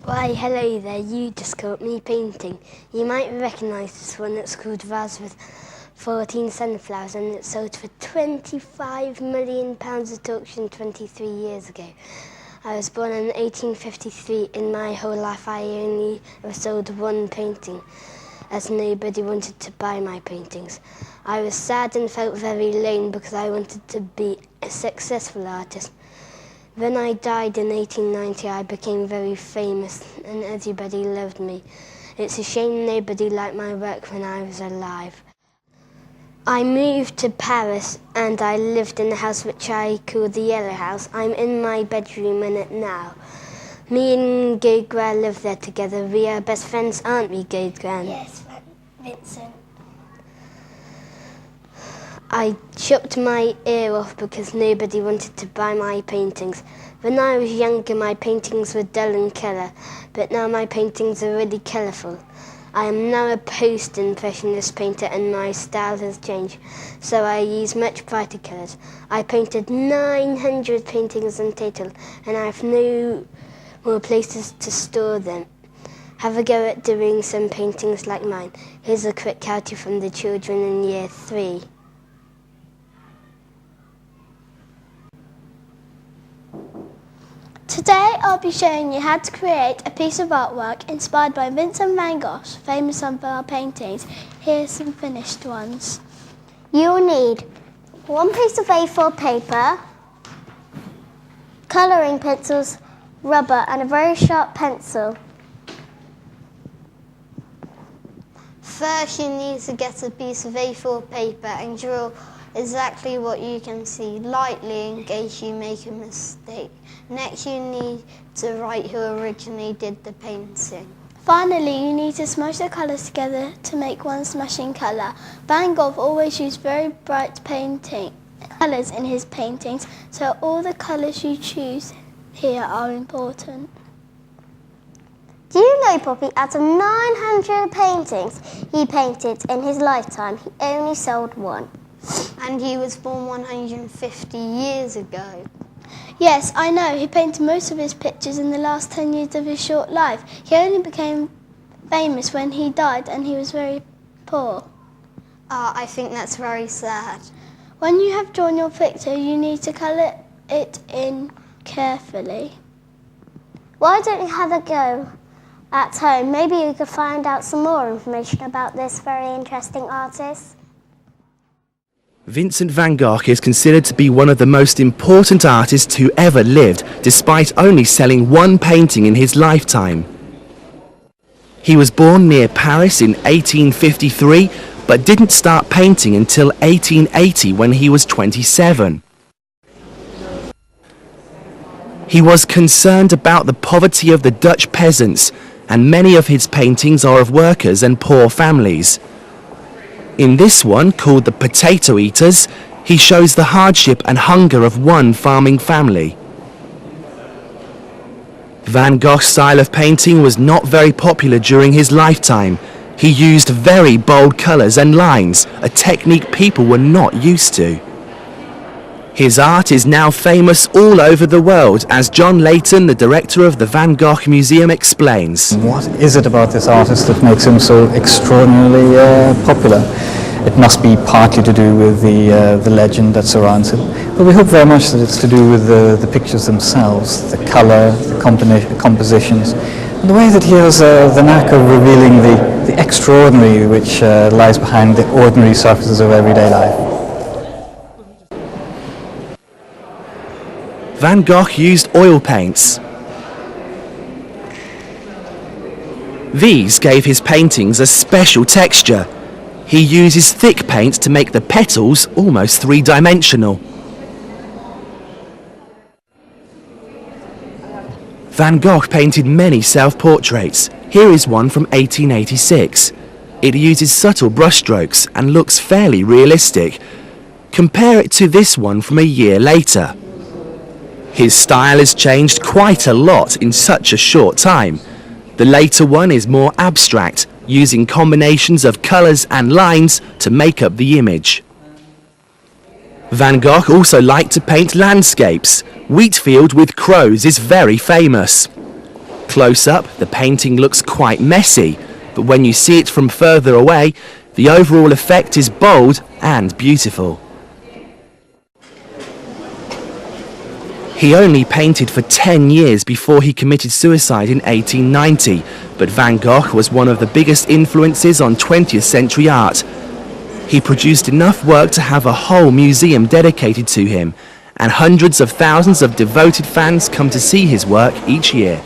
Why, hello there, you just caught me painting. You might recognise this one. It's called Vase with 14 Sunflowers, and it sold for £25 million at auction 23 years ago. I was born in 1853. In my whole life I only ever sold one painting, as nobody wanted to buy my paintings. I was sad and felt very alone because I wanted to be a successful artist. When I died in 1890, I became very famous and everybody loved me. It's a shame nobody liked my work when I was alive. I moved to Paris and I lived in a house which I call the Yellow House. I'm in my bedroom in it now. Me and Gogh live there together. We are best friends, aren't we, Gogh? Yes, Vincent. I chopped my ear off because nobody wanted to buy my paintings. When I was younger, my paintings were dull in colour, but now my paintings are really colourful. I am now a post-impressionist painter and my style has changed, so I use much brighter colours. I painted 900 paintings in total, and I have no more places to store them. Have a go at doing some paintings like mine. Here's a quick how-to from the children in Year 3. Today I'll be showing you how to create a piece of artwork inspired by Vincent van Gogh, famous for our paintings. Here's some finished ones. You'll need one piece of A4 paper, colouring pencils, rubber and a very sharp pencil. First you need to get a piece of A4 paper and draw exactly what you can see, lightly in case you make a mistake. Next you need to write who originally did the painting. Finally, you need to smush the colours together to make one smashing colour. Van Gogh always used very bright colours in his paintings, so all the colours you choose here are important. Do you know, Poppy, out of 900 paintings he painted in his lifetime, he only sold one? And he was born 150 years ago. Yes, I know. He painted most of his pictures in the last 10 years of his short life. He only became famous when he died and he was very poor. I think that's very sad. When you have drawn your picture, you need to colour it in carefully. Why don't you have a go at home? Maybe you could find out some more information about this very interesting artist. Vincent van Gogh is considered to be one of the most important artists who ever lived, despite only selling one painting in his lifetime. He was born near Paris in 1853, but didn't start painting until 1880 when he was 27. He was concerned about the poverty of the Dutch peasants, and many of his paintings are of workers and poor families. In this one, called The Potato Eaters, he shows the hardship and hunger of one farming family. Van Gogh's style of painting was not very popular during his lifetime. He used very bold colours and lines, a technique people were not used to. His art is now famous all over the world, as John Layton, the director of the Van Gogh Museum, explains. What is it about this artist that makes him so extraordinarily popular? It must be partly to do with the legend that surrounds him, but we hope very much that it's to do with the pictures themselves, the colour, the compositions, and the way that he has the knack of revealing the extraordinary which lies behind the ordinary surfaces of everyday life. Van Gogh used oil paints. These gave his paintings a special texture. He uses thick paint to make the petals almost three-dimensional. Van Gogh painted many self-portraits. Here is one from 1886. It uses subtle brushstrokes and looks fairly realistic. Compare it to this one from a year later. His style has changed quite a lot in such a short time. The later one is more abstract, using combinations of colours and lines to make up the image. Van Gogh also liked to paint landscapes. Wheatfield with crows is very famous. Close up, the painting looks quite messy, but when you see it from further away, the overall effect is bold and beautiful. He only painted for 10 years before he committed suicide in 1890, but Van Gogh was one of the biggest influences on 20th century art. He produced enough work to have a whole museum dedicated to him, and hundreds of thousands of devoted fans come to see his work each year.